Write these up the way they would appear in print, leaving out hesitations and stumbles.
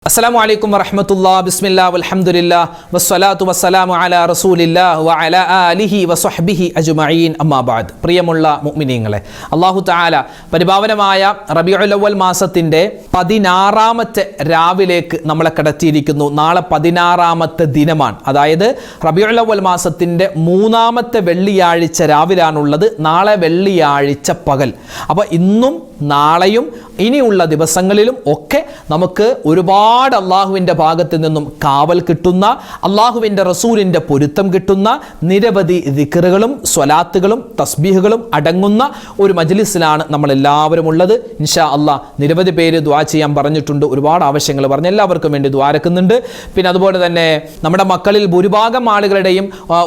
അസ്സലാമു അലൈക്കും വറഹ്മത്തുള്ളാഹി ബിസ്മില്ലാഹി വൽഹംദുലില്ലാഹി വസ്സലാത്തു വസ്സലാമു അലാ റസൂലില്ലാഹി വഅലാ ആലിഹി വസ്വഹ്ബിഹി അജ്മഈൻ അമ്മാ ബഅദ്. പ്രിയമുള്ള മുഅ്മിനീങ്ങളെ, അല്ലാഹു തആല പരിപാവനമായ റബീഉൽ അവ്വൽ മാസത്തിന്റെ 16ാമത്തെ രാവിലേക്ക് നമ്മളെ കടത്തിയിരിക്കുന്നു. നാളെ 16ാമത്തെ ദിനമാണ്. അതായത് റബീഉൽ അവ്വൽ മാസത്തിന്റെ 3ാമത്തെ വെള്ളിയാഴ്ച രാവിലാണുള്ളത്. നാളെ വെള്ളിയാഴ്ച പകൽ. അപ്പോൾ ഇന്നും നാളെയും ഇനിയുള്ള ദിവസങ്ങളിലും ഒക്കെ നമുക്ക് ഒരുപാട് അള്ളാഹുവിൻ്റെ ഭാഗത്ത് നിന്നും കാവൽ കിട്ടുന്ന, അള്ളാഹുവിൻ്റെ റസൂലിൻ്റെ പൊരുത്തം കിട്ടുന്ന നിരവധി ദിക്റുകളും സ്വലാത്തുകളും തസ്ബീഹുകളും അടങ്ങുന്ന ഒരു മജ്ലിസിലാണ് നമ്മളെല്ലാവരും ഉള്ളത്. ഇൻഷാ അള്ളാഹ് നിരവധി പേര് ദുആ ചെയ്യാൻ പറഞ്ഞിട്ടുണ്ട്, ഒരുപാട് ആവശ്യങ്ങൾ പറഞ്ഞ് എല്ലാവർക്കും വേണ്ടി ദുആരക്കുന്നുണ്ട്. പിന്നെ അതുപോലെ തന്നെ നമ്മുടെ മക്കളിൽ ഭൂരിഭാഗം ആളുകളുടെയും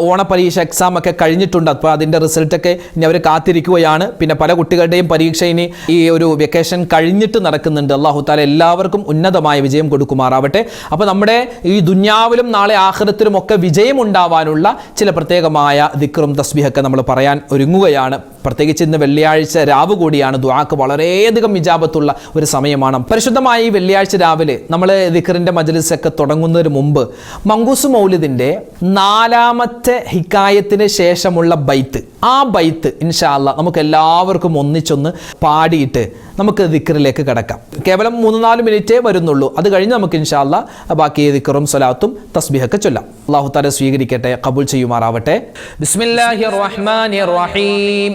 ഓണപരീക്ഷ എക്സാം ഒക്കെ കഴിഞ്ഞിട്ടുണ്ട്. അപ്പോൾ അതിൻ്റെ റിസൾട്ടൊക്കെ ഇനി അവർ കാത്തിരിക്കുകയാണ്. പിന്നെ പല കുട്ടികളുടെയും പരീക്ഷ ഇനി ഈ ഒരു വെക്കേഷൻ കഴിഞ്ഞിട്ട് നടക്കുന്നുണ്ട്. അല്ലാഹു തആല എല്ലാവർക്കും ഉന്നതമായ വിജയം കൊടുക്കുമാറാവട്ടെ. അപ്പോൾ നമ്മുടെ ഈ ദുനിയാവിലും നാളെ ആഖിറത്തിലും ഒക്കെ വിജയം ഉണ്ടാവാനുള്ള ചില പ്രത്യേകമായ ദിക്റും തസ്ബീഹൊക്കെ നമ്മൾ പറയാൻ ഒരുങ്ങുകയാണ്. പ്രത്യേകിച്ച് ഇന്ന് വെള്ളിയാഴ്ച രാവ് കൂടിയാണ്. ദുആക്ക് വളരെയധികം ഇജാബത്തുള്ള ഒരു സമയമാണ്. പരിശുദ്ധമായ ഈ വെള്ളിയാഴ്ച രാവിലെ നമ്മൾ ദിക്റിൻ്റെ മജ്ലിസൊക്കെ തുടങ്ങുന്നതിന് മുമ്പ് മങ്കൂസ് മൗലിദിൻ്റെ 4ാമത്തെ ഹിക്കായത്തിന് ശേഷമുള്ള ബൈത്ത്, ആ ബൈത്ത് ഇൻഷാ അല്ലാഹ് നമുക്ക് എല്ലാവർക്കും ഒന്നിച്ചൊന്ന് പാടിയിട്ട് നമുക്ക് ദിക്റിലേക്ക് കിടക്കാം. കേവലം 3-4 മിനിറ്റേ വരുന്നുള്ളൂ. അത് കഴിഞ്ഞ് നമുക്ക് ഇൻഷാ അല്ലാഹ് ബാക്കി ദിക്റും സ്വലാത്തും തസ്ബീഹൊക്കെ ചൊല്ലാം. അല്ലാഹു തആല സ്വീകരിക്കട്ടെ, ഖബൂൽ ചെയ്യുമാറാവട്ടെ. ബിസ്മില്ലാഹിർ റഹ്മാനിർ റഹീം.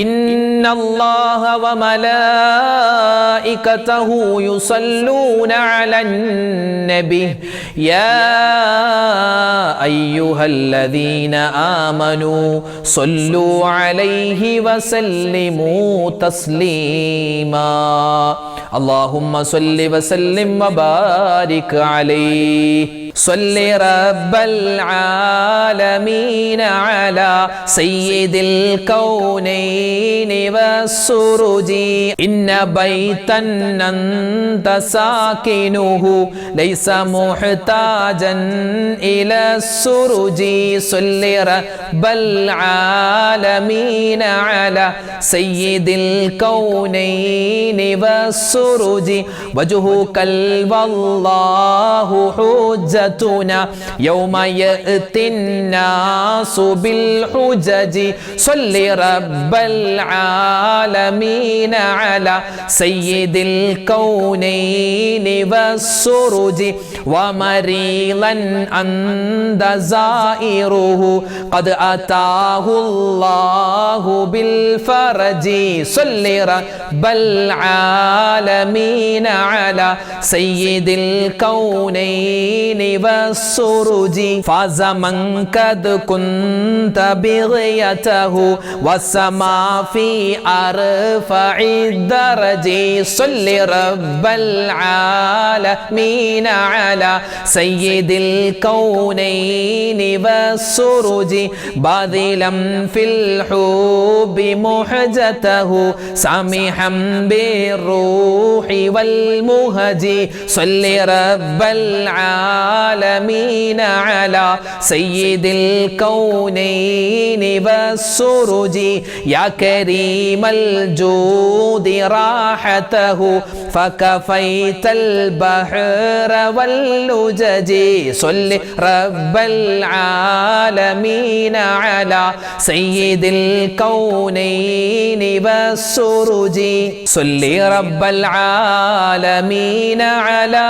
ഇന്നല്ലാഹ വമലായികതഹു യുസല്ലൂന അലൻ നബി യാ അയ്യുഹല്ലദീന ആമനൂ സ്വല്ലൂ അലൈഹി വസല്ലിമൂ തസ്ലീമാ. അല്ലാഹുമ്മ സ്വല്ലി വസല്ലിം വബാരിക് അലൈഹി. സ്വല്ലി റബ്ബൽ ആലമീന അലാ സയ്യിദിൽ കൗനൈനി വസ്സുറുജി. ഇന്ന ബൈതൻ അൻത സാകിനുഹു ലൈസ മുഹ്താജൻ ഇലസ്സുറുജി. സ്വല്ലി റബ്ബൽ ആലമീന അലാ സയ്യിദിൽ കൗനൈനി വസ്സുറുജി. വജ്ഹുകൽ വല്ലാഹു ഹുജ്ജ يوم يأتي الناس بالحجج. صل رب العالمين على سيد الكونين والسرج. ومريضا أنت زائره قد أتاه الله بالفرج. صل رب العالمين على سيد الكونين والسرج. فاز من قد كنت بغيته والسما في أرفع الدرج. صل رب العالمين على سيد الكونين والسرج. باذلا في الحب محجته سامحا بالروح والمهج. صل رب العالمين على سيد الكونين والسرج. يا كريم الجود راحته فكفيت البحر واللجج. صل رب العالمين على سيد الكونين والسرج. صل رب العالمين على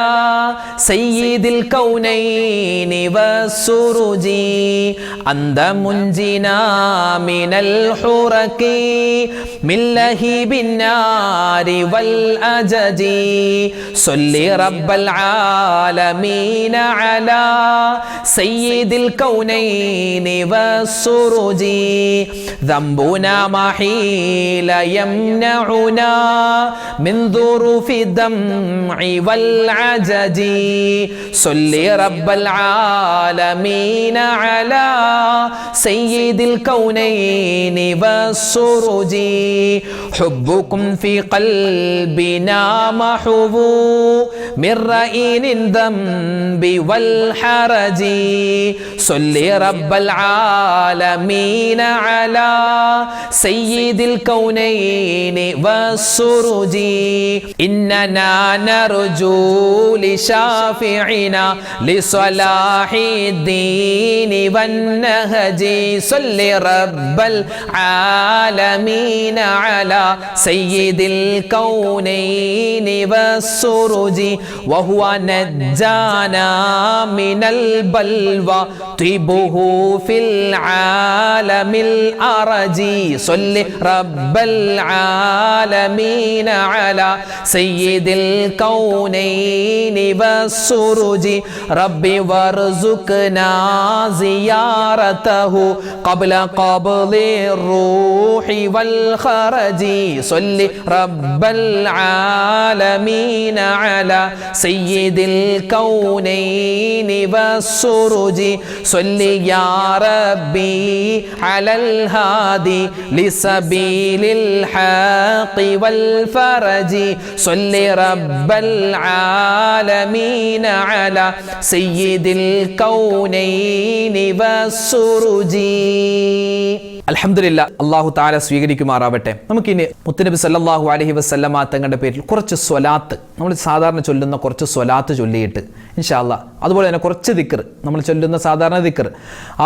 سيد الكونين والسرج. أنت منجنا من الحرق من لهيب النار والأجج. صل رب العالمين على سيد الكونين والسرج. ذنبنا محيل يمنعنا من ظروف الدمع والعجج. صل رب العالمين على سيد الكونين والسرج. حبكم في قلبنا محبوب من رئين الذنب والحرج. صل رب العالمين على سيد الكونين والسرج. إننا نرجو شافعنا لصلاح الدين والنهج صل رب العالمين على سيد الكونين والسرج وهو نجانا من البلوى طيبه في العالم الأرج صل رب العالمين على سيد الكونين والسرج ربي وارزقنا زيارته قبل قبض الروح والخرج صل رب العالمين على سيد الكونين والسرج صل يا ربي على الهادي لسبيل الحق والفرج صل رب العالمين على سيد الكونين والسرج. അൽഹംദുലില്ലാ, അല്ലാഹു തആല സ്വീകരിക്കുമാറാവട്ടെ. നമുക്കിനി മുത്തുനബി സല്ലല്ലാഹു അലൈഹി വസല്ലമ തങ്ങളുടെ പേരിൽ കുറച്ച് സ്വലാത്ത്, നമ്മൾ സാധാരണ ചൊല്ലുന്ന കുറച്ച് സ്വലാത്ത് ചൊല്ലിയിട്ട് ഇൻഷാ അല്ലാഹ്, അതുപോലെ തന്നെ കുറച്ച് ദിക്ർ, നമ്മൾ ചൊല്ലുന്ന സാധാരണ ദിക്ർ,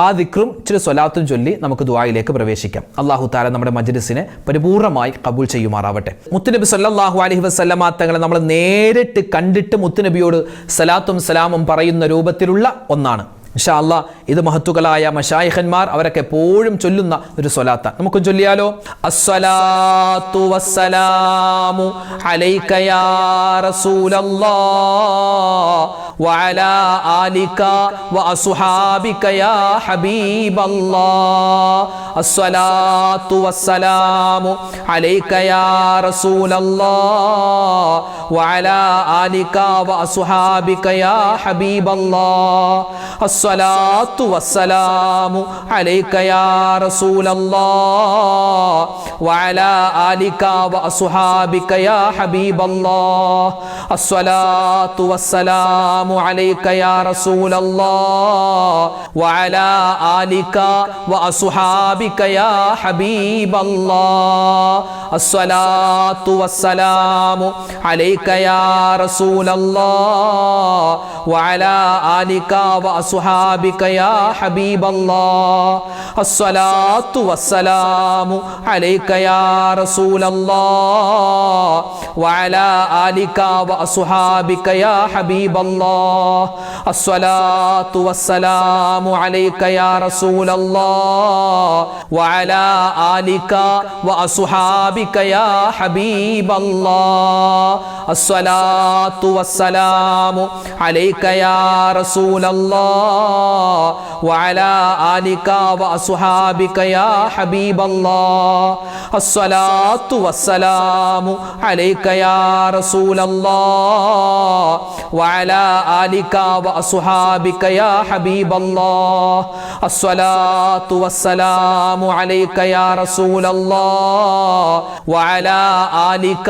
ആ ദിക്റും ഇച്ചിരി സ്വലാത്തും ചൊല്ലി നമുക്ക് ദുആയിലേക്ക് പ്രവേശിക്കാം. അല്ലാഹു തആല നമ്മുടെ മജ്ലിസിനെ പരിപൂർണമായി ഖബൂൽ ചെയ്യുമാറാവട്ടെ. മുത്തുനബി സല്ലല്ലാഹു അലൈഹി വസല്ലമ തങ്ങളെ നമ്മൾ നേരിട്ട് കണ്ടിട്ട് മുത്തുനബിയോട് സലാത്തും സലാമും പറയുന്ന രൂപത്തിലുള്ള ഒന്നാണ്. ഇൻഷാ അല്ലാഹ് ഇത് മഹത്തുക്കളായ മശായിഖന്മാർ അവരൊക്കെ എപ്പോഴും ചൊല്ലുന്ന ഒരു സ്വലാത്താണ്. നമുക്ക് ചൊല്ലിയാലോ? അസ്സലാത്തു വസ്സലാമു അലൈക യാ റസൂലല്ലാഹ് വഅലാ ആലിക വഅസ്ഹാബിക യാ ഹബീബല്ലാഹ്. അസ്സലാത്തു വസ്സലാമു അലൈക യാ റസൂലല്ലാഹ് വഅലാ ആലിക വഅസ്ഹാബിക യാ ഹബീബല്ലാഹ്. الصلاة والسلام عليك يا رسول الله وعلى آلك وأصحابك يا حبيب الله. الصلاة والسلام عليك يا رسول الله وعلى آلك وأصحابك يا حبيب الله. الصلاة والسلام عليك يا رسول الله وعلى آلك وأصحابك يا حبيب الله. الصلاة والسلام عليك يا رسول الله وعلى آلك وأصحابك يا حبيب الله. الصلاة والسلام عليك يا رسول الله وعلى آلك وأصحابك يا حبيب الله. الصلاة والسلام عليك يا رسول الله وعلى آلك وأصحابك يا حبيب الله. الصلاة والسلام عليك يا رسول الله وعلى آلك وأصحابك يا حبيب الله. الصلاة والسلام عليك يا رسول الله وعلى آلك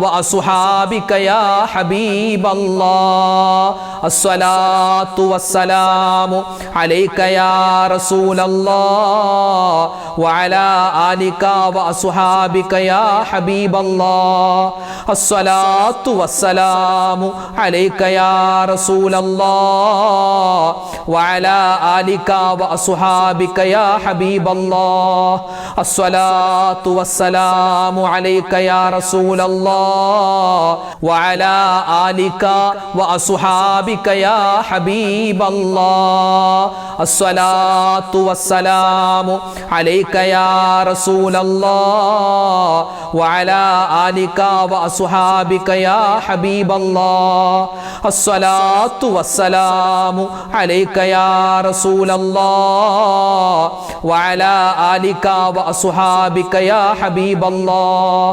وأصحابك يا حبيب الله. الصلاة والسلام عليك يا رسول الله وعلى آلك وأصحابك يا حبيب الله. الصلاة والسلام عليك يا رسول الله وعلى آلك وأصحابك يا حبيب الله. الصلاة والسلام عليك يا رسول الله وعلى آلك وأصحابك يا حبيب الله. الصلاة والسلام عليك يا رسول الله وعلى آلك وأصحابك يا حبيب الله. الصلاة والسلام عليك يا رسول الله وعلى آلك وأصحابك يا حبيب الله.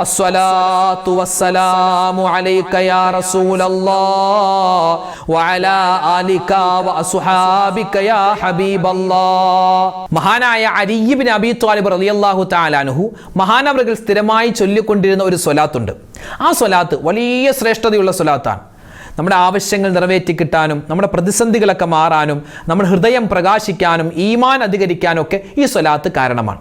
الصلاة والسلام عليك يا رسول الله وعلى آلك وأصحابك يا حبيب الله. മഹാനായ അലി ഇബ്നു അബീ ത്വാലിബ് റളിയല്ലാഹു തആല അൻഹു മഹാനവറുകൾ സ്ഥിരമായി ചൊല്ലിക്കൊണ്ടിരുന്ന ഒരു സ്വലാത്തുണ്ട്. ആ സ്വലാത്ത് വലിയ ശ്രേഷ്ഠതയുള്ള സ്വലാത്താണ്. നമ്മുടെ ആവശ്യങ്ങൾ നിറവേറ്റി കിട്ടാനും നമ്മുടെ പ്രതിസന്ധികളൊക്കെ മാറാനും നമ്മുടെ ഹൃദയം പ്രകാശിക്കാനും ഈമാൻ അധികരിക്കാനും ഒക്കെ ഈ സ്വലാത്ത് കാരണമാണ്.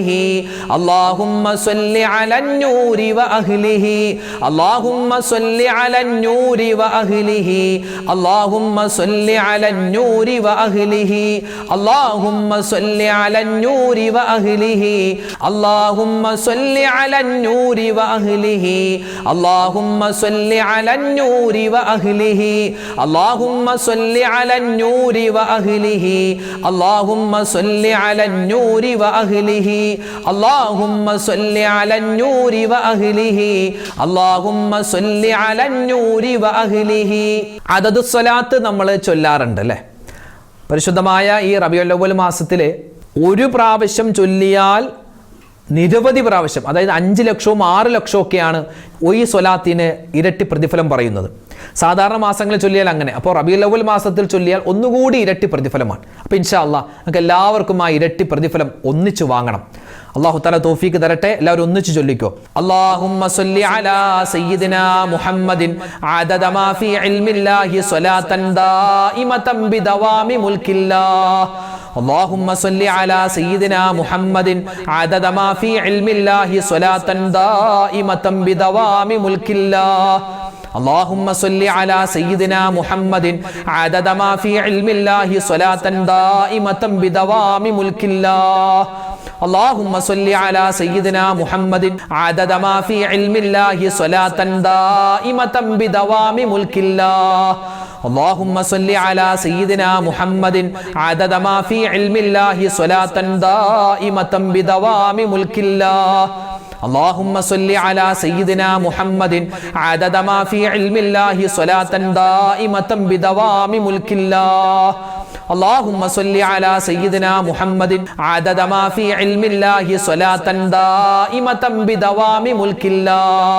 അഹ്ലിഹി അല്ലാഹുമ്മ സ്വല്ലി അലന്നൂരി വ അഹ്ലിഹി അല്ലാഹുമ്മ സ്വല്ലി അലന്നൂരി വ അഹ്ലിഹി അല്ലാഹുമ്മ സ്വല്ലി അലന്നൂരി വ അഹ്ലിഹി അല്ലാഹുമ്മ സ്വല്ലി അലന്നൂരി വ അഹ്ലിഹി അല്ലാഹുമ്മ സ്വല്ലി അലന്നൂരി വ അഹ്ലിഹി അല്ലാഹുമ്മ സ്വല്ലി അലന്നൂരി വ അഹ്ലിഹി അല്ലാഹുമ്മ സ്വല്ലി അലന്നൂരി വ അഹ്ലിഹി അല്ലാഹുമ്മ സ്വല്ലി അലന്നൂരി വ അഹ്ലിഹി അല്ലാഹുമ്മ സ്വല്ലി അലന്നൂരി വ അഹ്ലിഹി അല്ലാഹുമ്മ സ്വല്ലി അലന്നൂരി വ അഹ്ലിഹി. അദദു സ്വലാത്ത് നമ്മൾ ചൊല്ലാറുണ്ട് അല്ലേ? പരിശുദ്ധമായ ഈ റബീഉൽ അവ്വൽ മാസത്തിൽ ഒരു പ്രാവശ്യം ചൊല്ലിയാൽ നിരവധി പ്രാവശ്യം, അതായത് 5 ലക്ഷവും 6 ലക്ഷവും ഒക്കെയാണ് ഈ സ്വലാത്തിന് ഇരട്ടി പ്രതിഫലം പറയുന്നത്. സാധാരണ മാസങ്ങളിൽ ചൊല്ലിയാൽ അങ്ങനെ, അപ്പോൾ റബീഉൽ അവ്വൽ മാസത്തിൽ ചൊല്ലിയാൽ ഒന്നുകൂടി ഇരട്ടി പ്രതിഫലമാണ്. അപ്പോൾ ഇൻഷാ അല്ലാഹ് നമുക്ക് എല്ലാവർക്കും ആ ഇരട്ടി പ്രതിഫലം ഒന്നിച്ചു വാങ്ങണം. അല്ലാഹു തആല തൗഫീഖ് തരട്ടെ. എല്ലാവരും ഒന്നിച്ചു ചൊല്ലിക്കോ. അല്ലാഹുമ്മ സ്വല്ലി അലാ സയ്യിദിനാ മുഹമ്മദിൻ അദദ മാ ഫീ ഇൽമില്ലാഹി സ്വലാത്തൻ ദായിമതൻ ബിദവാമി മുൽക്കില്ലാഹ്. اللهم صل على سيدنا محمد عدد ما في علم الله صلاة دائمة بدوام ملك الله. اللهم صل على سيدنا محمد عدد ما في علم الله صلاة دائمة بدوام ملك الله. اللهم صل على سيدنا محمد عدد ما في علم الله صلاة دائمة بدوام ملك الله. اللهم صل على سيدنا محمد عدد ما في علم الله صلاة دائمة بدوام ملك الله. اللهم صل على سيدنا محمد عدد ما في علم الله صلاة دائمة بدوام ملك الله. اللهم صل على سيدنا محمد عدد ما في علم الله صلاة دائمة بدوام ملك الله.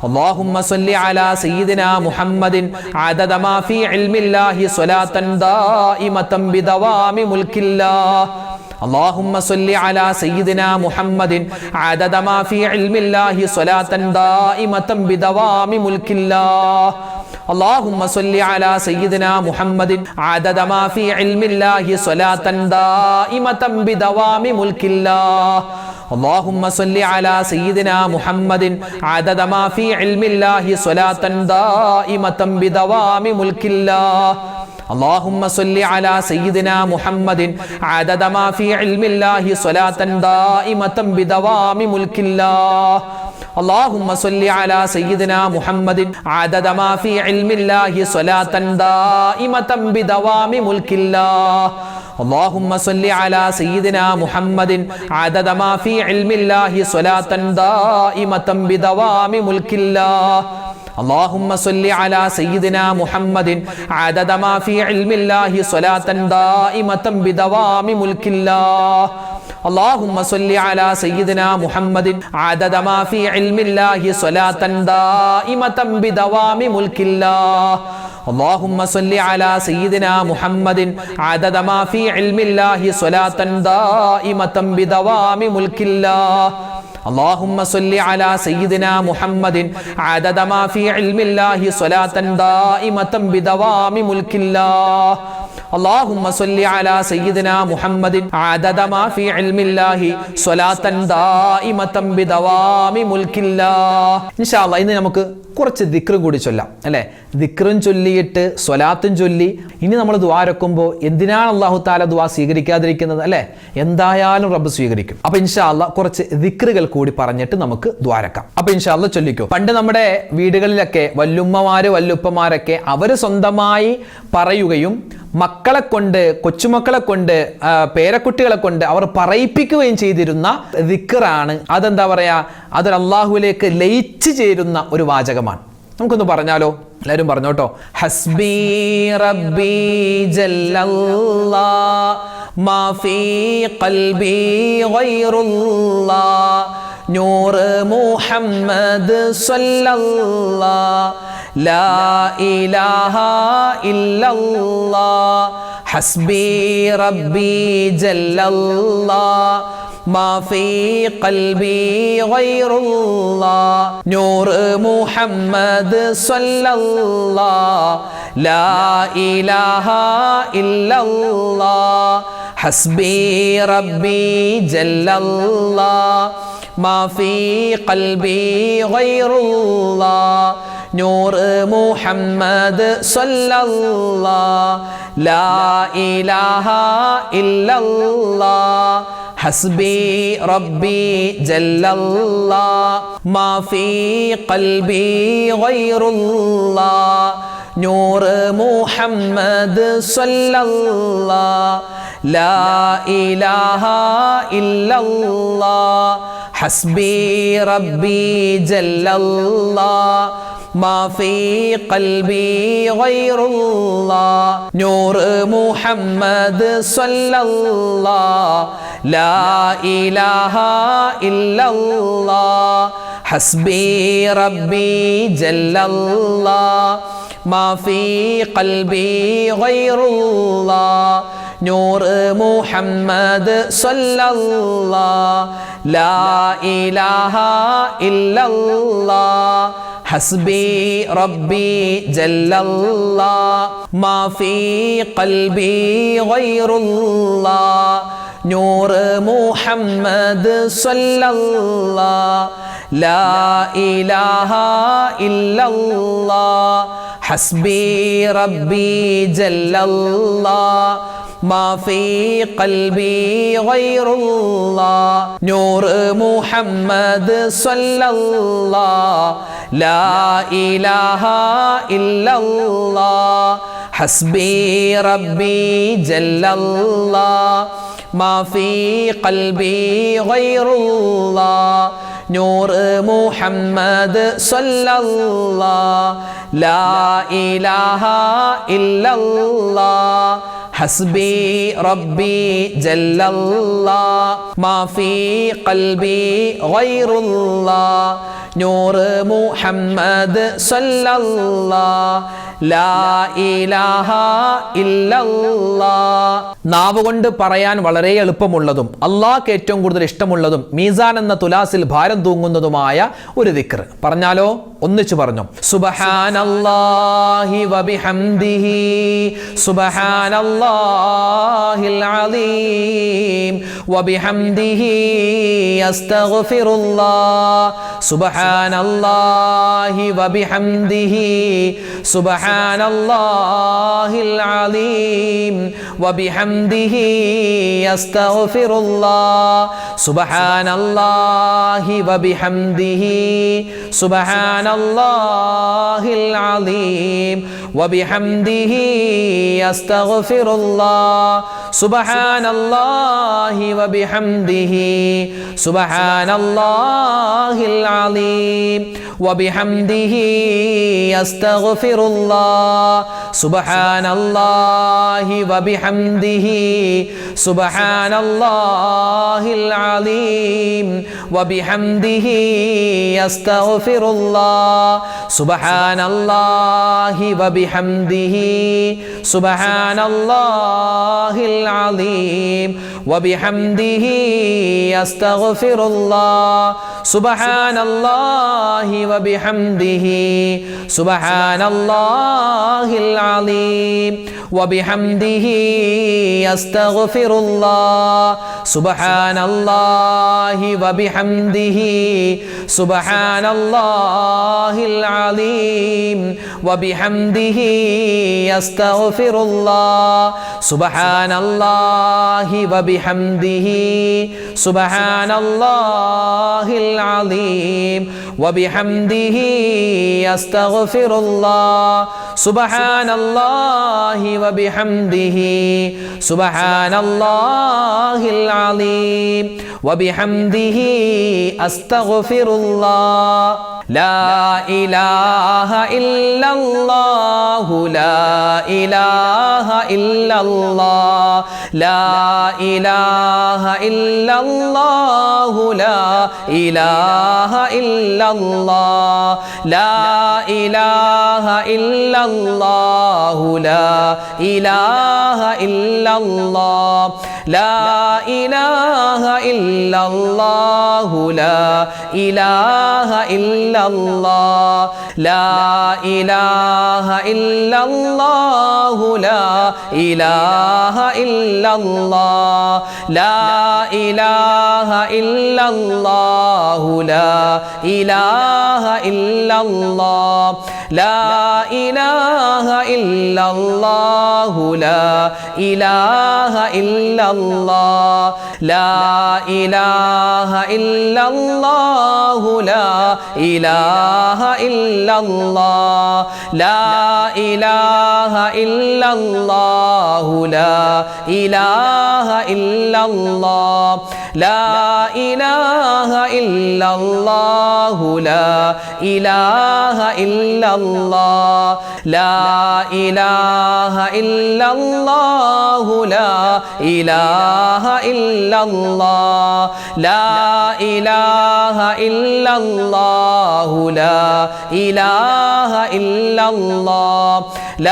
اللهم صل على سيدنا محمد عدد ما في علم الله صلاة دائمة بدوام ملك الله. اللهم صل على سيدنا محمد عدد ما في علم الله صلاة دائمة بدوام ملك الله. اللهم صل على سيدنا محمد عدد ما في علم الله صلاة دائمة بدوام ملك الله. اللهم صل على سيدنا محمد عدد ما في علم الله صلاة دائمة بدوام ملك الله. اللهم صل على سيدنا محمد عدد ما في علم الله صلاة دائمة بدوام ملك الله. اللهم صل على سيدنا محمد عدد ما في علم الله صلاة دائمة بدوام ملك الله. اللهم صل على سيدنا محمد عدد ما في علم الله صلاة دائمة بدوام ملك الله. اللهم صل على سيدنا محمد عدد ما في علم الله صلاة دائمة بدوام ملك الله. اللهم صل على سيدنا محمد عدد ما في علم الله صلاة دائمة بدوام ملك الله. اللهم صل على سيدنا محمد عدد ما في علم الله صلاة دائمة بدوام ملك الله. اللهم صل على سيدنا محمد عدد ما في علم الله صلاة دائمة بدوام ملك الله. اللهم صل على سيدنا محمد عدد ما في علم الله صلاة دائمة بدوام ملك الله. إن شاء الله ഇന്ന് നമുക്ക് കുറച്ച് ദിക്ർ കൂടി ചൊല്ലാം അല്ലേ? ദിക്റും ചൊല്ലിയിട്ട് സ്വലാത്തും ചൊല്ലി ഇനി നമ്മൾ ദുആ രക്കുമ്പോൾ എന്തിനാണ് അല്ലാഹു തആല ദുആ സ്വീകരിക്കാതിരിക്കുന്നത് അല്ലേ? എന്തായാലും റബ്ബ് സ്വീകരിക്കും. അപ്പോൾ ഇൻഷാ അല്ലാഹ് കുറച്ച് ദിക്റുകൾ കൂടി പറഞ്ഞിട്ട് നമുക്ക് ദുആ രക്കാം. അപ്പോൾ ഇൻഷാ അല്ലാഹ് ചൊല്ലിക്കോ. പണ്ട് നമ്മുടെ വീടുകളിലൊക്കെ വല്ലുമ്മമാര് വല്ലുപ്പമാരൊക്കെ അവര് സ്വന്തമായി പറയുകയും മക്കളെ കൊണ്ട് കൊച്ചുമക്കളെ കൊണ്ട് പേരക്കുട്ടികളെ കൊണ്ട് അവർ പറയിപ്പിക്കുകയും ചെയ്തിരുന്ന ദിക്റാണ്. അതെന്താ പറയാ, അതൊരു അള്ളാഹുവിലേക്ക് ലയിച്ചു ചേരുന്ന ഒരു വാചകമാണ്. നമുക്കൊന്ന് പറഞ്ഞാലോ? എല്ലാവരും പറഞ്ഞോട്ടോ. ഹസ്ബി റബ്ബി ജല്ലല്ലാഹ് മാ ഫീ ഖൽബി ഗൈറുല്ലാഹ് നൂർ മുഹമ്മദ് സല്ലല്ലാഹ് ലാ ഇലാഹ ഇല്ലല്ലാഹ് ഹസ്ബി റബ്ബി ജല്ലല്ലാഹ് ما في قلبي غير الله نور محمد صلى الله لا إله إلا الله حسبي ربي جل الله ما في قلبي غير الله نور محمد صلى الله لا إله إلا الله حسبي ربي جل الله ما في قلبي غير الله نور محمد صلى الله لا إله إلا الله حسبي ربي جل الله ما في قلبي غير الله نور محمد صلى الله لا إله إلا الله حسبي ربي جل الله ما في قلبي غير الله نور محمد صلى الله لا إله إلا الله حسبي ربي جل الله ما في قلبي غير الله نور محمد صلى الله لا إله إلا الله حسبي ربي جل الله ما في قلبي غير الله نور محمد صلى الله لا إله إلا الله حسبي ربي جل الله ما في قلبي غير الله نور محمد صلى الله لا إله إلا الله حسبي ربي جل الله ما في قلبي غير الله نور محمد صلى الله لا إله إلا الله നാവ് കൊണ്ട് പറയാൻ വളരെ എളുപ്പമുള്ളതും അല്ലാഹ്ക്ക് ഏറ്റവും കൂടുതൽ ഇഷ്ടമുള്ളതും മീസാൻ എന്ന തുലാസിൽ ഭാരം തൂങ്ങുന്നതുമായ ഒരു ദിക്ർ പറഞ്ഞാലോ ഒന്നിച്ചു പറഞ്ഞു സുബ്ഹാനല്ലാഹി വബിഹംദിഹി സുബ്ഹാനല്ലാഹിൽ അലീം വബിഹംദിഹി അസ്തഗ്ഫിറുല്ലാഹ് സുബ്ഹാനല്ലാഹി വബിഹംദിഹി സുബ്ഹാനല്ലാഹിൽ അലീം വബിഹംദിഹി അസ്തഗ്ഫിറുല്ലാഹ് സുബ്ഹാനല്ലാഹി വബിഹംദിഹി സുബ്ഹാനല്ലാഹിൽ അലീം വബിഹംദിഹി അസ്തഗ്ഫിറുല്ലാഹ് സുബ്ഹാനല്ലാഹി വബിഹംദിഹി സുബ്ഹാനല്ലാഹിൽ അലീം വബിഹംദിഹി അസ്തഗ്ഫിറുല്ലാഹ് സുബ്ഹാനല്ലാഹി വബിഹംദിഹി സുബ്ഹാനല്ലാഹിൽ അലീം വബിഹംദിഹി അസ്തഗ്ഫിറുല്ലാഹ് സുബ്ഹാനല്ലാഹി വബിഹംദിഹി സുബ്ഹാനല്ലാഹിൽ അലീം വബിഹംദിഹി അസ്തഗ്ഫിറുല്ലാഹ് സുബ്ഹാനല്ലാഹി വബിഹംദിഹി സുബ്ഹാനല്ലാഹിൽ അലീം വബിഹംദിഹി അസ്തഗ്ഫിറുല്ലാഹ് സുബ്ഹാനല്ലാഹി വബിഹംദിഹി സുബ്ഹാനല്ലാഹിൽ അലീം വബിഹംദിഹി അസ്തഗ്ഫിറുല്ലാഹ് സുബ്ഹാനല്ലാഹി വബിഹംദിഹി സുബ്ഹാനല്ലാഹിൽ അലീം വബിഹംദിഹി അസ്തഗ്ഫിറുല്ലാഹ് സുബ്ഹാനല്ലാഹി വബിഹംദിഹി സുബ്ഹാനല്ലാഹിൽ അലീം വബിഹംദിഹി അസ്തഗ്ഫിറുല്ലാഹ് ലാ ഇലാഹ ഇല്ലല്ലാഹു ലാ ഇലാഹ ഇല്ലല്ലാഹ് ലാ ഇലാഹ ഇല്ലല്ലാഹു ലാ ഇലാഹ ഇല്ലല്ലാഹ് ലാ ഇലാഹ ഇല്ലല്ലാഹു ലാ ഇലാഹ ഇല്ലല്ലാഹ് ലാ ഇലാഹ ഇല്ലല്ലാഹു ലാ ഇലാഹ ഇല്ലല്ലാഹ് ലാ ഇലാഹ ഇല്ലല്ലാഹു ലാ ഇലാഹ ഇല്ലല്ലാഹ് ലാ ഇലാഹ ഇല്ലല്ലാഹു ലാ ഇലാഹ ഇല്ലല്ലാഹ് ലാ ഇലാഹ ഇല്ലല്ലാഹു ലാ ഇലാഹ ഇല്ലല്ലാഹ് ലാ ഇലാഹ ഇല്ലല്ലാഹു ലാ ഇലാഹ ഇല്ലല്ലാഹ് ലാ ഇലാഹ ഇല്ലല്ലാഹു ലാ ഇലാഹ ഇല്ലല്ലാഹ് ലാ ഇലാഹ ഇല്ലല്ലാഹു ലാ ഇലാഹ ഇല്ലല്ലാഹ് ലാ ഇലാഹ ഇല്ലല്ലാഹു ലാ ഇലാഹ ഇല്ലല്ലാഹ് ലാ ഇലാഹ ഇല്ലല്ലാഹു ലാ ഇലാഹ ഇല്ലല്ലാഹ് ലാ ഇലാഹ ഇല്ലല്ലാഹു ലാ ഇലാഹ ഇല്ലല്ലാഹ് ലാ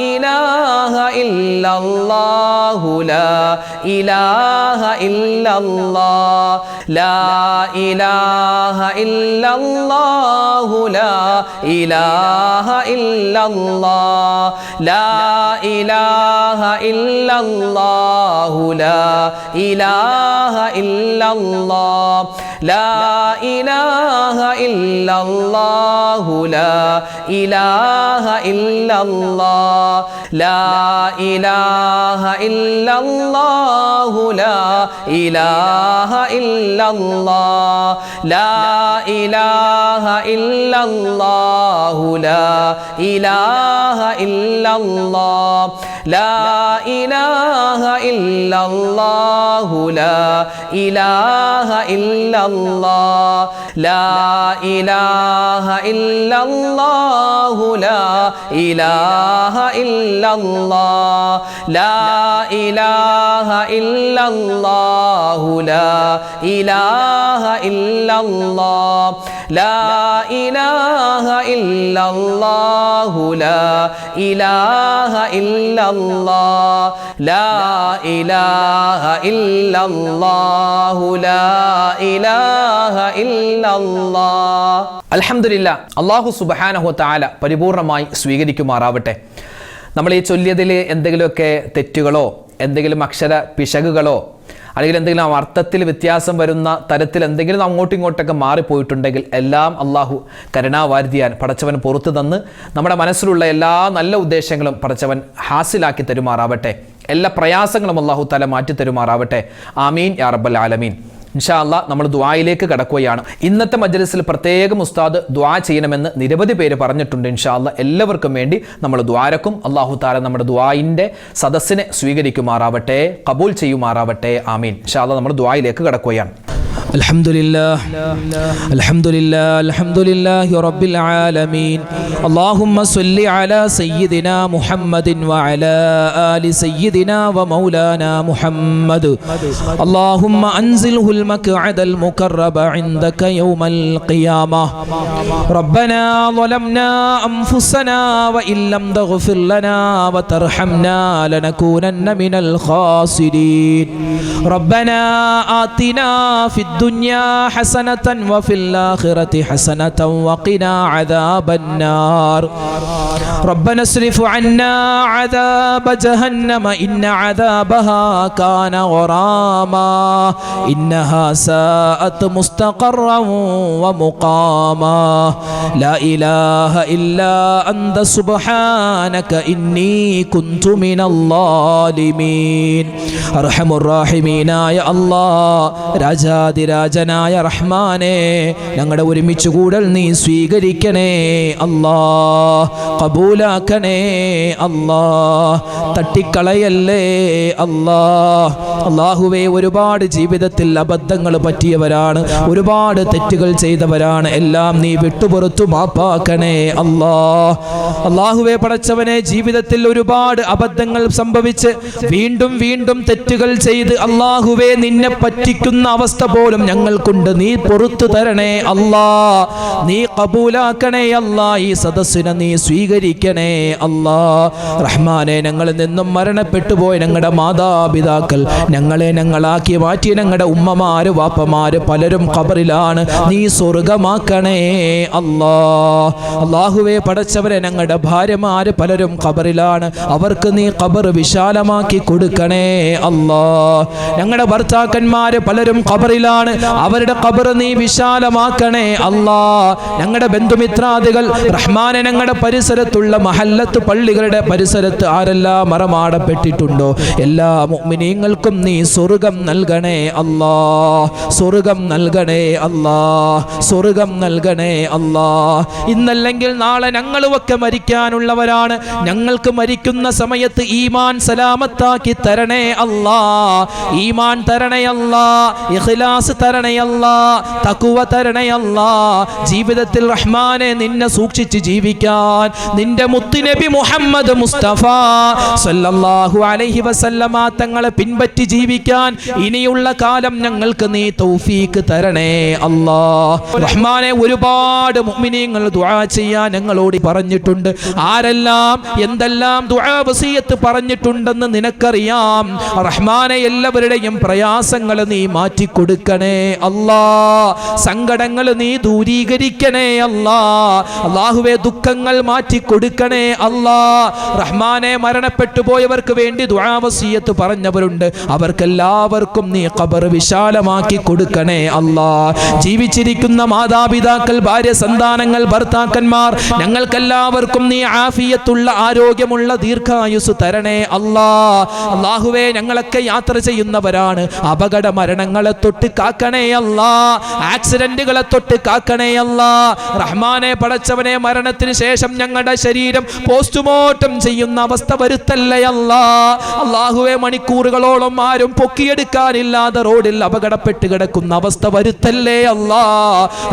ഇലാഹ ഇല്ലല്ലാഹു ലാ ഇലാഹ ഇല്ലല്ലാഹ് ലാ ഇലാഹ ഇല്ലല്ലാഹു ലാ ഇലാഹ ഇല്ലല്ലാഹ് ലാ ഇലാഹ ഇല്ലല്ലാഹു ലാ ഇലാഹ ഇല്ലല്ലാഹ് ലാ ഇലാഹ ഇല്ലല്ലാഹു ലാ ഇലാഹ ഇല്ലല്ലാഹ് ലാ ഇലാഹ ഇല്ലല്ലാഹു ലാ ഇലാഹ ഇല്ലല്ലാഹ് ലാ ഇലാഹ ഇല്ലല്ലാഹു ലാ ഇലാഹ ഇല്ലല്ലാഹ് ലാ ഇലാഹ ഇല്ലല്ലാഹു ലാ ഇലാഹ ഇല്ലല്ലാഹ് ലാ ഇലാഹ ഇല്ലല്ലാഹു ലാ ഇലാഹ ഇല്ലല്ലാഹ് ലാ ഇലാഹ ഇല്ലല്ലാഹു ലാ ഇലാഹ ഇല്ലല്ലാഹ് ലാ ഇലാഹ ഇല്ലല്ലാഹു ലാ ഇലാഹ ഇല്ലല്ലാഹ്. അൽഹംദുലില്ലാ, അല്ലാഹു സുബ്ഹാനഹു വ തആല പരിപൂർണമായി സ്വീകരിക്കുമാറാവട്ടെ. നമ്മൾ ഈ ചൊല്ലിയതിൽ എന്തെങ്കിലുമൊക്കെ തെറ്റുകളോ എന്തെങ്കിലും അക്ഷര പിശകുകളോ അല്ലെങ്കിൽ എന്തെങ്കിലും അർത്ഥത്തിൽ വ്യത്യാസം വരുന്ന തരത്തിൽ എന്തെങ്കിലും അങ്ങോട്ടും ഇങ്ങോട്ടൊക്കെ മാറിപ്പോയിട്ടുണ്ടെങ്കിൽ എല്ലാം അള്ളാഹു കരുണാവാരിധിയാൻ പടച്ചവൻ പുറത്തു തന്ന് നമ്മുടെ മനസ്സിലുള്ള എല്ലാ നല്ല ഉദ്ദേശങ്ങളും പടച്ചവൻ ഹാസിലാക്കി തരുമാറാവട്ടെ. എല്ലാ പ്രയാസങ്ങളും അള്ളാഹു തആല മാറ്റി തരുമാറാവട്ടെ. ആമീൻ യാ റബ്ബൽ ആലമീൻ. ഇൻഷാ അല്ലാഹ് നമ്മൾ ദുആയിലേക്ക് കടക്കുകയാണ്. ഇന്നത്തെ മജ്ലിസിൽ പ്രത്യേകം ഉസ്താദ് ദുആ ചെയ്യണമെന്ന് നിരവധി പേര് പറഞ്ഞിട്ടുണ്ട്. ഇൻഷാ അല്ലാഹ് എല്ലാവർക്കും വേണ്ടി നമ്മൾ ദുആരക്കും. അല്ലാഹു തആല നമ്മുടെ ദുആയിൻ്റെ സദസ്സിനെ സ്വീകരിക്കുമാറാവട്ടെ, ഖബൂൽ ചെയ്യുമാറാവട്ടെ. ആമീൻ. ഇൻഷാ അല്ലാഹ് നമ്മൾ ദുആയിലേക്ക് കടക്കുകയാണ്. അൽഹംദുലില്ലാഹ് അൽഹംദുലില്ലാഹ് അൽഹംദുലില്ലാഹി റബ്ബിൽ ആലമീൻ. അല്ലാഹുമ്മ സ്വല്ലി അലാ സയ്യിദിനാ മുഹമ്മദിൻ വഅലാ ആലി സയ്യിദിനാ വമൗലാനാ മുഹമ്മദ്. അല്ലാഹുമ്മ അൻസിൽഹുൽ മഖ്അദൽ മുഖറബ ഇൻദക യൗമൽ ഖിയാമah. റബ്ബനാ ളലംനാ അൻഫുസനാ വഇൻ ലം തഗ്ഫിർ ലനാ വതർഹംനാ ലനകൂനന്ന മിനൽ ഖാസിരീൻ. റബ്ബനാ ആതിനാ في الدنيا حسنة وفي الآخرة حسنة وقنا عذاب النار. ربنا اصرف عنا عذاب جهنم إن عذابها كان غراما إنها ساءت مستقرا ومقاما. لا إله إلا أنت سبحانك إني كنت من الظالمين. أرحم الراحمين يا الله. രാജാതിരാജനായ റഹ്മാനെ, ഞങ്ങളുടെ ഒരുമിച്ച് കൂടൽ നീ സ്വീകരിക്കണേ അല്ലാ, കബൂലാക്കണേ അല്ലാ, തട്ടിക്കളയല്ലേ അല്ലാ. അല്ലാഹുവേ, ഒരുപാട് ജീവിതത്തിൽ അബദ്ധങ്ങൾ പറ്റിയവരാണ്, ഒരുപാട് തെറ്റുകൾ ചെയ്തവരാണ്. എല്ലാം നീ വിട്ടുപുറത്തു മാപ്പാക്കണേ അല്ലാ. അല്ലാഹുവേ പടച്ചവനെ, ജീവിതത്തിൽ ഒരുപാട് അബദ്ധങ്ങൾ സംഭവിച്ച് വീണ്ടും വീണ്ടും തെറ്റുകൾ ചെയ്ത് അല്ലാഹുവേ നിന്നെ പറ്റിക്കുന്ന അവസ്ഥ പോലും ഞങ്ങൾക്കുണ്ട്. നീ പുറത്തു തരണേ അല്ലാ, നീ കബൂലാക്കണേ അല്ലാ. ഈ സദസ്സിനെ നീ സ്വീകരിക്കണേ അല്ലാ. റഹ്മാനെ, ഞങ്ങളിൽ നിന്നും മരണപ്പെട്ടു പോയ ഞങ്ങളുടെ മാതാപിതാക്കൾ, ഞങ്ങളാക്കി മാറ്റിയ ഞങ്ങളുടെ ഉമ്മമാര് വാപ്പമാര് പലരും ഖബറിലാണ്, നീ സ്വർഗമാക്കണേ അല്ലാ. അല്ലാഹുവേ പടച്ചവരെ, ഞങ്ങളുടെ ഭാര്യമാര് പലരും ഖബറിലാണ്, അവർക്ക് നീ ഖബർ വിശാലമാക്കി കൊടുക്കണേ അല്ലാ. ഞങ്ങളുടെ ഭർത്താക്കന്മാര് പലരും ഖബറിലാണ്, അവരുടെ ഖബർ നീ വിശാലമാക്കണേ അല്ലാ. ഞങ്ങളുടെ ബന്ധുമിത്രാദികൾ റഹ്മാനെ, ഞങ്ങളുടെ പരിസരത്തുള്ള മഹല്ലത്ത് പള്ളികളുടെ പരിസരത്ത് ആരെല്ലാം മറമാടപ്പെട്ടിട്ടുണ്ടോ എല്ലാ മുഅ്മിനീങ്ങൾക്കും നീ സ്വർഗം നൽകണേ അല്ലാ, സ്വർഗം നൽകണേ അല്ലാ, സ്വർഗം നൽകണേ അല്ലാ. ഇന്നല്ലെങ്കിൽ നാളെ ഞങ്ങളുമൊക്കെ മരിക്കാനുള്ളവരാണ്. ഞങ്ങൾക്ക് മരിക്കുന്ന സമയത്ത് ഈമാൻ സലാമത്താക്കി തരണേ അല്ലാ, ഈമാൻ തരണേ അല്ലാ, ഇഖ്ലാസ് തരണേ അല്ലാ, തഖ്വ തരണേ അല്ലാ. ജീവിതത്തിൽ റഹ്മാനെ നിന്നെ സൂക്ഷിച്ച് ജീവിക്കാൻ, നിന്റെ മുത്തുനബി മുഹമ്മദ് മുസ്തഫ സല്ലല്ലാഹു അലൈഹി വസല്ലമ തങ്ങളെ പിൻപറ്റി ജീവിക്കാൻ ഇനിയുള്ള കാലം ഞങ്ങൾക്ക് നീ തൗഫീക്ക് തരണേ അല്ലാ. റഹ്മാനെ, ഒരുപാട് മുഅ്മിനീങ്ങൾ ദുആ ചെയ്യാൻ ഞങ്ങളോട് പറഞ്ഞിട്ടുണ്ട്. ആരെല്ലാം എന്തെല്ലാം ദുആ വസിയത്ത് പറഞ്ഞിട്ടുണ്ടെന്ന് നിനക്കറിയാം റഹ്മാനെ. എല്ലാവരുടെയും പ്രയാസങ്ങൾ നീ മാറ്റി കൊടുക്കണേ അല്ലാ, സങ്കടങ്ങൾ നീ ദൂരീകരിക്കണേ അല്ലാ. അല്ലാഹുവേ, ദുഃഖങ്ങൾ മാറ്റി കൊടുക്കണേ അല്ലാ. റഹ്മാനെ, മരണപ്പെട്ടു പോയവർക്ക് വേണ്ടി ദുആ വസിയത്ത് പറഞ്ഞവരുണ്ട്, അവർക്കെല്ലാവർക്കും നീ ഖബർ വിശാലമാക്കി കൊടുക്കണേ അല്ലാ. ജീവിച്ചിരിക്കുന്ന മാതാപിതാക്കൾ, ഭാര്യ, സന്താനങ്ങൾ, ഭർത്താക്കന്മാർ, ഞങ്ങൾക്കെല്ലാവർക്കും നീ ആഫിയത്തുള്ള ആരോഗ്യമുള്ള ദീർഘായുസ് തരണേ അല്ലാ. അല്ലാഹുവേ, ഞങ്ങളൊക്കെ യാത്ര ചെയ്യുന്നവരാണ്, അപകട മരണങ്ങളെ തൊട്ട് കാക്കണേ അല്ലാ, ആക്സിഡന്റുകളെ തൊട്ട് കാക്കണേ അല്ലാ. റഹ്മാനെ പടച്ചവനെ, മരണത്തിന് ശേഷം ഞങ്ങളുടെ ശരീരം പോസ്റ്റ്മോർട്ടം ചെയ്യുന്ന അവസ്ഥ വരുത്തല്ലേ അല്ലാ. അല്ലാഹുവേ, മണിക്കൂറുകളോളം ആരും പൊക്കിയെടുക്കാനില്ലാതെ റോഡിൽ അപകടപ്പെട്ട് കിടക്കുന്ന അവസ്ഥ വരുത്തല്ലേ അല്ലാ.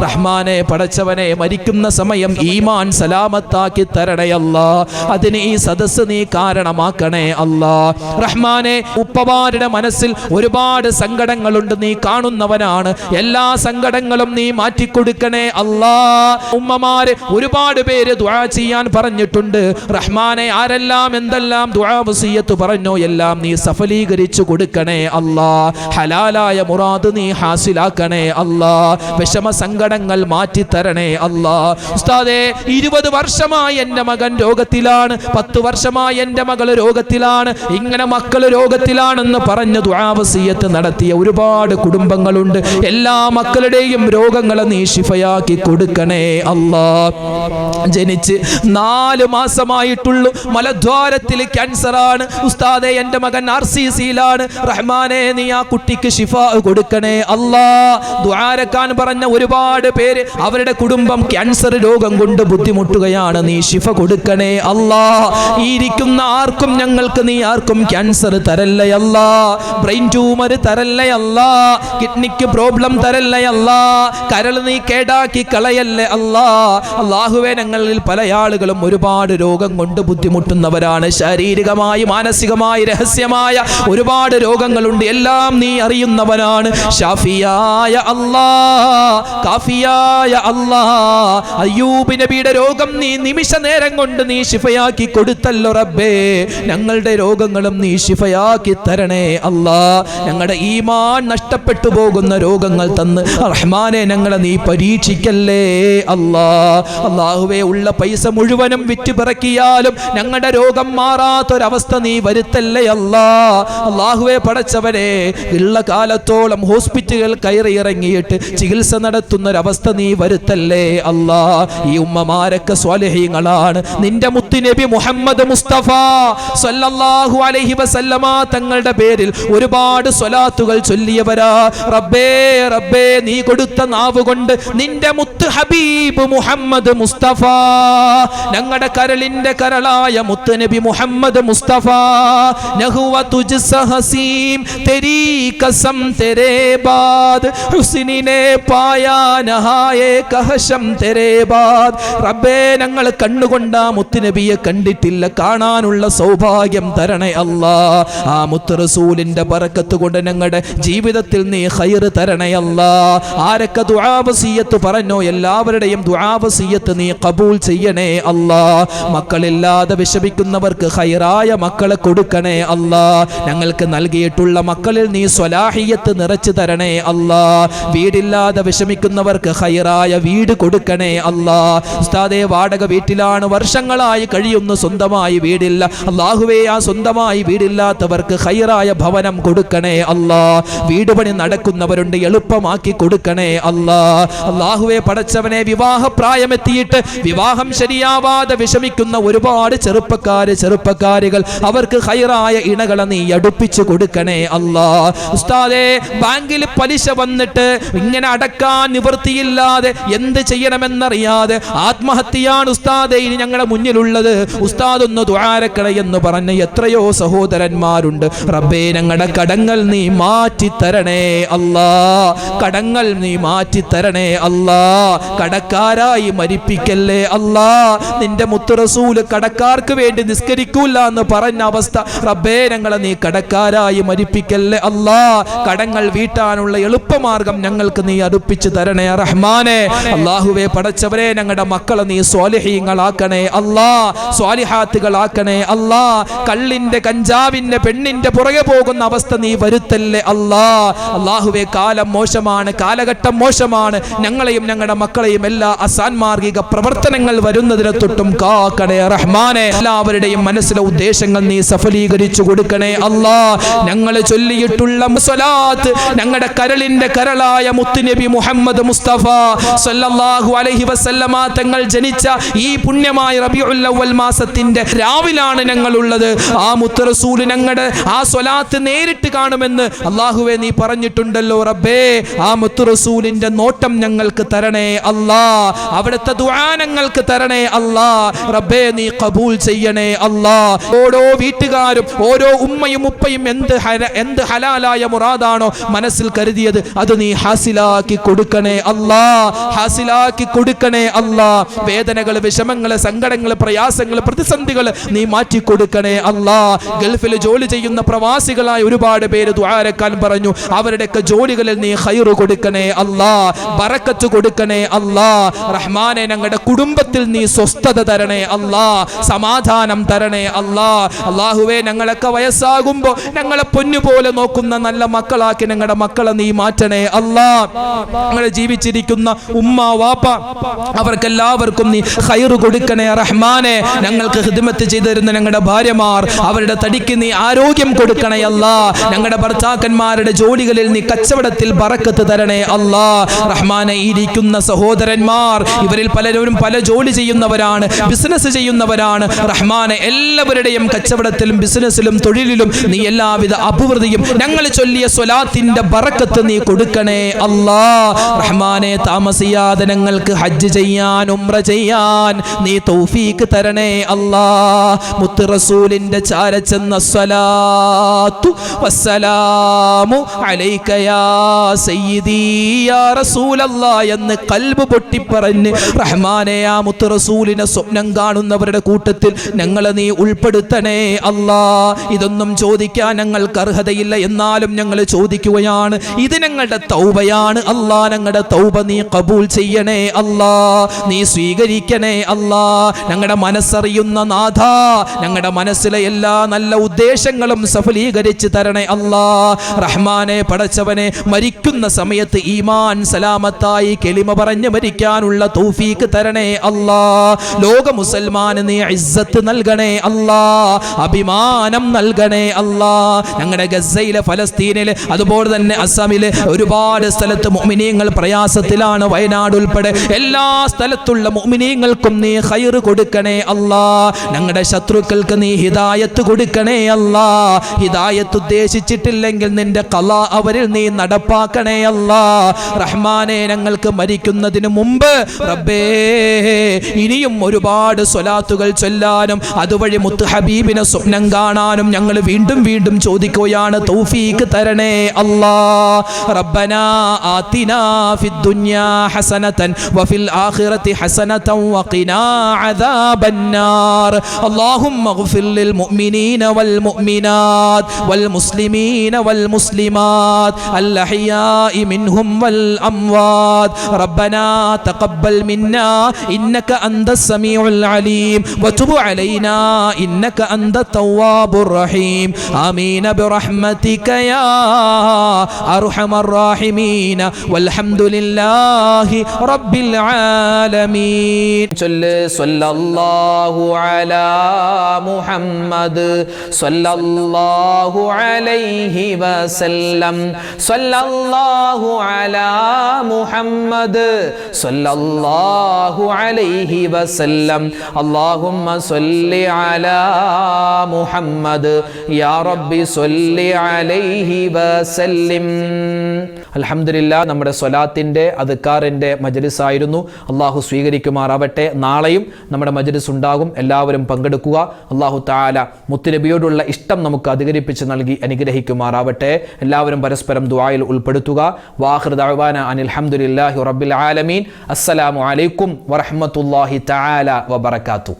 റഹ്മാനെ പടച്ചവനെ, മരിക്കുന്ന സമയം ഈമാൻ സലാമത്താക്കി തരണേ അല്ലാ. അതിന് ഈ സദസ്സ് നീ കാരണമാക്കണേ അല്ലാ. റഹ്മാനെ, ഉപ്പമാരുടെ മനസ്സിൽ ഒരുപാട് സങ്കടങ്ങളുണ്ട്, നീ കാണുന്നവനാണ്. എല്ലാ സങ്കടങ്ങളും നീ മാറ്റിക്കൊടുക്കണേ അല്ലാ. ഉമ്മമാര് ഒരുപാട് പേര് ദുആ ചെയ്യാൻ പറഞ്ഞിട്ടുണ്ട്. റഹ്മാനെ, ആരെല്ലാം എന്തെല്ലാം ദുആ വസിയത്ത് പറഞ്ഞോ എല്ലാം നീ സഫലീകരിച്ചു കൊടുക്കണേ അല്ലാ. ഹലാലായ മുറാദ് നീ ഹാസിലാക്കണേ അല്ലാ. വിഷമ സങ്കടങ്ങൾ മാറ്റി തരണേ അല്ലാ. ഉസ്താദേ, 20 വർഷമായി എൻ്റെ മകൻ രോഗത്തിലാണ്, 10 വർഷമായി എൻ്റെ മകൾ രോഗത്തിലാണ്, ഇങ്ങനെ മക്കൾ രോഗത്തിലാണെന്ന് പറഞ്ഞ് ദുആ വസിയത്ത് നടത്തിയ ഒരുപാട് കുടുംബങ്ങളുണ്ട്. എല്ലാ മക്കളുടെയും രോഗങ്ങളെ നീ ശിഫയാക്കി കൊടുക്കണേ അല്ലാ. ജനിച്ച് 4 മാസമായിട്ടുള്ളൂ, മലദ്വാരത്തിൽ ക്യാൻസറാണ് ഉസ്താദേ, എൻ്റെ മകൻ RCCയിലാണ്. റഹ്മാനെ, നീ ആ കുട്ടിക്ക് ശിഫ കൊടുക്കണേ അല്ലാ. ദുആരക്കാൻ പറഞ്ഞ ഒരുപാട് പേര്, അവരുടെ കുടുംബം ക്യാൻസർ രോഗം കൊണ്ട് ബുദ്ധിമുട്ടുകയാണ്, നീ ശിഫ കൊടുക്കണേ അല്ലാ. ഈ ഇരിക്കുന്ന ആർക്കും ഞങ്ങൾക്ക് നീ ആർക്കും ക്യാൻസർ തരല്ലേ അല്ലാ, ബ്രെയിൻ ട്യൂമർ തരല്ലേ അല്ലാ, കിഡ്നിക്ക് പ്രോബ്ലം തരല്ലേ അല്ലാ, കരൾ നീ കേടാക്കി കളയല്ലേ അല്ലാ. അല്ലാഹുവേ, ഞങ്ങളിൽ പല ആളുകളും ഒരുപാട് രോഗം കൊണ്ട് ബുദ്ധിമുട്ടുന്നവരാണ്. ശാരീരികമായി, മാനസികമായി, രഹസ്യമായ ഒരുപാട് രോഗങ്ങളുണ്ട്. എല്ലാം നീ അറിയുന്നവനാണ്. ഷാഫിയായ അല്ലാ, കാഫിയായ അല്ലാ. അയ്യൂബ് നബിയുടെ രോഗം നീ നിമിഷ നേരം കൊണ്ട് നീ ശിഫയാക്കി കൊടുത്തല്ലോ റബ്ബേ. ഞങ്ങളുടെ രോഗങ്ങളും നീ ശിഫയാക്കി തരണേ അല്ലാ. ഞങ്ങളുടെ ഈമാൻ നഷ്ടപ്പെട്ടു പോകുന്ന രോഗങ്ങൾ തന്ന് റഹ്മാനെ ഞങ്ങളെ നീ പരീക്ഷിക്കല്ലേ അല്ലാ. അല്ലാഹുവേ, ഉള്ള പൈസ മുഴുവനും വിറ്റ് പിറക്കിയാലും ഞങ്ങളുടെ രോഗം മാറാത്തൊരവസ്ഥ നീ വരുത്തല്ലേ അല്ലാ. അല്ലാഹുവേ പടച്ചവനെ, ഉള്ള കാലത്തോളം ഹോസ്പിറ്റലുകൾ കയറി ഇറങ്ങിയിട്ട് ചികിത്സ നടത്തുന്നൊരവസ്ഥ നീ വരുത്തല്ലേ അല്ലാ. ഈ ഉമ്മമാരൊക്കെ സ്വാലിഹീങ്ങളാണ്. നിന്റെ മുത്തുനബി മുഹമ്മദ് മുസ്തഫ സല്ലല്ലാഹു അലൈഹി വസല്ലമ തങ്ങളുടെ പേരിൽ ഒരുപാട് സ്വലാത്തുകൾ ചൊല്ലിയവരാ. റബ്ബേ റബ്ബേ, നീ കൊടുത്ത നാവ് കൊണ്ട് നിന്റെ മുത്ത് ഹബീബ് മുഹമ്മദ് മുസ്തഫ, ഞങ്ങളുടെ കരളിന്റെ കരളായ മുത്തുനബി മുഹമ്മദ് മുസ്തഫ, നഹുവ തുജ്സ ഹസീം തെരീ കസം തെരേ ബാദ്, ഹുസ്നിനെ പായാ നഹായേ കഹശം തെരേ ബാദ്. റബ്ബേ, ഞങ്ങൾ കണ്ണുകൊണ്ടാ മുത്തുനബിയെ കണ്ടിട്ടില്ല, കാണാനുള്ള സൗഭാഗ്യം തരണേ അല്ലാ. ആ മുത്ത് റസൂലിന്റെ ബറക്കത്ത് കൊണ്ട് ഞങ്ങളുടെ ജീവിതത്തിൽ നീ ഖൈർ തരണേ അല്ലാ. ആരൊക്കെ ദുആ വസിയത്ത് പറഞ്ഞോ എല്ലാവരുടെയും ദുആ വസിയത്ത് നീ ഖബൂൽ ചെയ്യണേ അല്ലാ. മക്കളില്ലാതെ വിഷമിക്കുന്നവർക്ക് ഖൈറായ മക്കളെ കൊടുക്കണേ അല്ലാ. ഞങ്ങൾക്ക് നൽകിയിട്ടുള്ള മക്കളിൽ നീ സ്വലാഹിയത്ത് നിറച്ചു തരണേ അല്ലാ. വീടില്ലാതെ വിഷമിക്കുന്നവർക്ക് ഖൈറായ വീട് കൊടുക്കണേ അല്ലാ. ഉസ്താദേ, വാടക വീട്ടിലാണ് വർഷങ്ങളായി കഴിയുന്നു, സ്വന്തമായി വീടില്ല. അല്ലാഹുവേ, ആ സ്വന്തമായി വീടില്ലാത്തവർക്ക് ഖൈറായ ഭവനം കൊടുക്കണേ അല്ലാ. വീട് പണി നടക്കുന്നവരുണ്ട്, എളുപ്പമാക്കി കൊടുക്കണേ അല്ലാ. അല്ലാഹുവേ പടച്ചവനെ, വിവാഹപ്രായമെത്തിയിട്ട് വിവാഹം ശരിയാവാതെ വിഷമിക്കുന്ന ഒരുപാട് ചെറുപ്പക്കാരികൾ, അവർക്ക് ഖൈറായ ഇണകളെ നീ അടുപ്പിച്ചു കൊടുക്കണേ അല്ലാ. ഉസ്താദേ, ബാങ്കിൽ പലിശ വന്നിട്ട് ഇങ്ങനെ അടക്കാൻ നിവൃത്തിയില്ലാതെ എന്ത് ചെയ്യണമെന്നറിയാതെ ആത്മഹത്യയാണ് ഉസ്താദേ ഇനി ഞങ്ങളുടെ മുന്നിലുള്ളത്, ഉസ്താദ് ഒന്ന് ദുആരക്കണേ എന്ന് പറഞ്ഞ എത്രയോ സഹോദരന്മാരുണ്ട്. റബ്ബേ, ഞങ്ങളുടെ കടങ്ങൾ നീ മാറ്റി തരണേ അല്ലാ. കടങ്ങൾ നീ മാറ്റി തരണേ അല്ലാ. കടക്കാരായി മരിപ്പിക്കല്ലേ അല്ലാ. നിന്റെ മുത്ത് റസൂൽ കടക്കാർക്ക് വേണ്ടി നിസ്കരിക്കൂല എന്ന് പറഞ്ഞ അവസ്ഥ, റബ്ബേ, ഞങ്ങളെ നീ കടക്കാരായി മരിപ്പിക്കല്ലേ അല്ലാ. കടങ്ങൾ വീട്ടാനുള്ള എളുപ്പമാർഗം ഞങ്ങൾക്ക് നീ അടുപ്പിച്ചു തരണേ റഹ്മാനെ. അല്ലാഹുവേ പടച്ചവരെ, ഞങ്ങളുടെ മക്കളെ നീ സ്വാലിഹീങ്ങളാക്കണേ അല്ലാ, സ്വാലിഹാത്തുകളാക്കണേ അല്ലാ. കള്ളിന്റെ, കഞ്ചാവിന്റെ, പെണ്ണിന്റെ പുറകെ പോകുന്ന അവസ്ഥ നീ വരുത്തല്ലേ അല്ലാ. അല്ലാഹുവേ, കാലം മോശമാണ്, കാലഘട്ടം മോശമാണ്. ഞങ്ങളെയും ഞങ്ങളുടെ മക്കളെയും എല്ലാ അസാൻമാർഗിക പ്രവർത്തനങ്ങൾ വരുന്നതിനെ തൊട്ടും കാക്കണേ റഹ്മാനെ. എല്ലാവരുടെയും മനസ്സിലെ ഉദ്ദേശങ്ങൾ നീ സഫലീകരിച്ചു കൊടുക്കണേ അല്ലാ. ഞങ്ങൾ ചൊല്ലിയിട്ടുള്ള സ്വലാത്ത് ഞങ്ങളുടെ കരളിന്റെ കരളായ മുത്തുനബി മുഹമ്മദ് മുസ്തഫ സല്ലല്ലാഹു അലൈഹി വസല്ലമ തങ്ങൾ ജനിച്ച ഈ പുണ്യമായ റബീഉൽ അവ്വൽ മാസത്തിന്റെ രാവിലാണ് ഞങ്ങളുള്ളത്. ആ മുത്ത് റസൂൽ ഞങ്ങളുടെ ആ സ്വലാത്ത് നേരിട്ട് കാണുമെന്ന് അല്ലാഹുവേ നീ പറഞ്ഞിട്ടുണ്ടല്ലോ. റബ്ബേ, ആ മുത്ത് റസൂലിന്റെ നോട്ടം ഞങ്ങൾക്ക് തരണേ അല്ലാ. അവിടുത്തെ ദുആ ഞങ്ങൾക്ക് തരണേ അല്ലാ. റബ്ബേ, നീ ഖബൂൽ ചെയ്യണേ അല്ലാ. ഓരോ വീട്ടുകാരും, ഓരോ ഉമ്മയും ഉപ്പയും എന്ത് ഹലാലായ മുറാദാണോ മനസ്സിൽ കരുതിയത് അത് നീ ഹാസിലാക്കി കൊടുക്കണേ അല്ലാ. ഹാസിലാക്കി കൊടുക്കണേ അല്ലാ. വേദനകൾ, വിഷമങ്ങൾ, സങ്കടങ്ങൾ, പ്രയാസങ്ങൾ, പ്രതിസന്ധികൾ നീ മാറ്റി കൊടുക്കണേ അല്ലാ. ഗൾഫിൽ ജോലി ചെയ്യുന്ന പ്രവാസികളായ ഒരുപാട് പേര് ദുആരക്കാൻ പറഞ്ഞു. അവരുടെയൊക്കെ ജോലികളിൽ നീ ഖൈർ കൊടുക്കണേ അല്ലാ, ബറക്കത്ത് കൊടുക്കണേ അല്ലാ. റഹ്മാനെ, ഞങ്ങളുടെ കുടുംബത്തിൽ നീ സ്വസ്ഥത തരണേ അല്ലാ, സമാധാനം തരണേ അല്ലാ. അല്ലാഹുവേ, ഞങ്ങളൊക്കെ വയസ്സാകുമ്പോ ഞങ്ങളെ പൊന്നുപോലെ നോക്കുന്ന നല്ല മക്കളാക്കി ഞങ്ങളുടെ മക്കളെ നീ മാറ്റണേ അല്ലാ. ഞങ്ങളെ ജീവിച്ചിരിക്കുന്ന ഉമ്മ, വാപ്പ, അവർക്കെല്ലാവർക്കും നീ ഖൈർ കൊടുക്കണേ റഹ്മാനെ. ഞങ്ങൾക്ക് ഖിദ്മത്ത് ചെയ്തു തരുന്ന ഞങ്ങളുടെ ഭാര്യമാർ, അവരുടെ തടിക്ക് നീ ആരോഗ്യം കൊടുക്കണേ അല്ലാ. ഞങ്ങളുടെ ഭർത്താക്കന്മാരുടെ ജോലികളിൽ നീ കച്ചവടത്തിൽ ബറക്കത്ത് തരണേ അല്ലാ. റഹ്മാനെ, ഇരിക്കുന്ന സഹോദരന്മാർ, ഇവരിൽ പലരും പല ജോലി ചെയ്യുന്നവരാണ്, ബിസിനസ് ചെയ്യുന്നവരാണ്. റഹ്മാനെ, എല്ലാവരുടെയും കച്ചവടത്തിലും ബിസിനസ്സിലും തൊഴിലിലും നീ എല്ലാവിധ അഭിവൃദ്ധിയും ഞങ്ങൾ ചൊല്ലിയ സ്വലാത്തിന്റെ ബറക്കത്ത് നീ കൊടുക്കണേ അല്ലാ. റഹ്മാനെ, താമസിയാതെ ഞങ്ങൾക്ക് ഹജ്ജ് ചെയ്യാൻ, ഉംറ ചെയ്യാൻ നീ തൗഫീക്ക് തരണേ അല്ലാ. മുത്ത് റസൂലിന്റെ ചാരച്ചെന്ന സ്വലാത്തു വസ്സലാമു അലൈക യാ സയ്യിദി യാ റസൂലല്ലാഹ് എന്ന് ഖൽബ് പൊട്ടിപ്പറഞ്ഞ് റഹ്മാനെ, ആ മുത്ത് റസൂലിനെ സ്വപ്നം കാണുന്നവരുടെ കൂട്ടത്തിൽ ഞങ്ങളെ നീ ഉൾപ്പെടുത്തണേ അല്ലാ. ഇതൊന്നും ചോദിക്കാൻ ഞങ്ങൾക്ക് അർഹതയില്ല, എന്നാലും ഞങ്ങൾ ചോദിക്കുകയാണ്. ഇത് ഞങ്ങളുടെ തൗബയാണ് അല്ലാ. ഞങ്ങളുടെ തൗബ നീ ഖബൂൽ ചെയ്യണേ അല്ലാ, നീ സ്വീകരിക്കണേ അല്ലാ. ഞങ്ങളുടെ മനസ്സറിയുന്ന നാഥ, ഞങ്ങളുടെ മനസ്സിലെ എല്ലാ നല്ല ഉദ്ദേശങ്ങളും സഫലീകരിച്ച് തരണേ അല്ലാ. റഹ്മാനെ, പടച്ചവനെ, മരിക്കുന്ന സമയത്ത് ഈമാൻ സലാമത്തായി കെളിമ പറഞ്ഞ് മരിക്കാനുള്ള തൗഫീക്ക് തരണേ അല്ലാ. ലോക മുസൽമാന് നീ ഇസ്സത്ത് നൽകണേ അല്ലാ, അഭിമാനം നൽകണേ അല്ലാ. ഞങ്ങളുടെ ഗസയിലെ, ഫലസ്തീനിലെ, അതുപോലെ തന്നെ അസമിലെ ഒരുപാട് സ്ഥലത്ത് മുഅ്മിനീങ്ങൾ പ്രയാസത്തിലാണ്. വയനാട് ഉൾപ്പെടെ എല്ലാ സ്ഥലത്തുള്ള മുഅ്മിനീങ്ങൾക്കും നീ ഖൈർ കൊടുക്കണേ അല്ലാ. ഞങ്ങളുടെ ശത്രുക്കൾക്ക് നീ ഹിദായത്ത് കൊടുക്കണേ അല്ലാ. ഹിദായത്ത് ഉദ്ദേശിച്ചിട്ടില്ലെങ്കിൽ നിന്റെ ഖലാ അവരിൽ നീ നടപ്പാക്കണേ അല്ലാ. റഹ്മാനെ, ഞങ്ങൾക്ക് മരിക്കുന്നതിന് മുമ്പ് റബ്ബേ ഇനിയും ഒരുപാട് സ്വലാത്തുകൾ ചൊല്ലാനും അതുവഴി മുത്ത് ഹബീബിനെ സ്വപ്നം കാണാനും ഞങ്ങൾ വീണ്ടും വീണ്ടും ചോദിക്കുകയാണ്. തൗഫീക്ക് തരണേ അല്ലാ. റബ്ബനാ ആതിനാ ഫിദ്ദുനിയാ ഹസനതൻ വഫിൽ ആഖിറതി ഹസനതൻ വഖിനാ അദാബന്നാർ. അല്ലാഹുമ്മഗ്ഫിർ ലിൽ മുഅ്മിനീന വൽ മുഅ്മിനാത് വൽ മുസ്ലിമീന വൽ മുസ്ലിമാത് അൽ അഹ്യാഇ മിൻഹും വൽ അംവാത്. റബ്ബനാ തഖബ്ബൽ മിന്നാ ഇന്നക അൻതസ് സമീഉൽ അലീം വതുബ് അലൈനാ ഇന്നക അൻത തവ്വാബുർ റഹീം. ആമീൻ. آمين برحمتك يا أرحم الراحمين والحمد لله رب العالمين. സല്ലല്ലാഹു അലാ മുഹമ്മദ് സല്ലല്ലാഹു അലൈഹി വസല്ലം സല്ലല്ലാഹു അലാ മുഹമ്മദ് സല്ലല്ലാഹു അലൈഹി വസല്ലം അല്ലാഹുമ്മ സ്വല്ലി അലാ മുഹമ്മദ് യാ റബ്ബി സ്വല്ലി അലൈഹി വസല്ലിം. അൽഹംദുലില്ലാ, നമ്മുടെ സ്വലാത്തിൻ്റെ അദ്കാറിൻ്റെ മജ്ലിസ് ആയിരുന്നു. അള്ളാഹു സ്വീകരിക്കുമാറാവട്ടെ. നാളെയും നമ്മുടെ മജ്ലിസ് ഉണ്ടാകും. എല്ലാവരും പങ്കെടുക്കുക. അള്ളാഹു തആല മുത്തുനബിയോടുള്ള ഇഷ്ടം നമുക്ക് അധികരിപ്പിച്ച് നൽകി അനുഗ്രഹിക്കുമാറാവട്ടെ. എല്ലാവരും പരസ്പരം ദുആയിൽ ഉൾപ്പെടുത്തുക. വാഖിർ ദഅവാന അനിൽ ഹംദുലില്ലാഹി റബ്ബിൽ ആലമീൻ. അസ്സലാമു അലൈക്കും വറഹ്മത്തുള്ളാഹി തആല വബറകാതുഹു.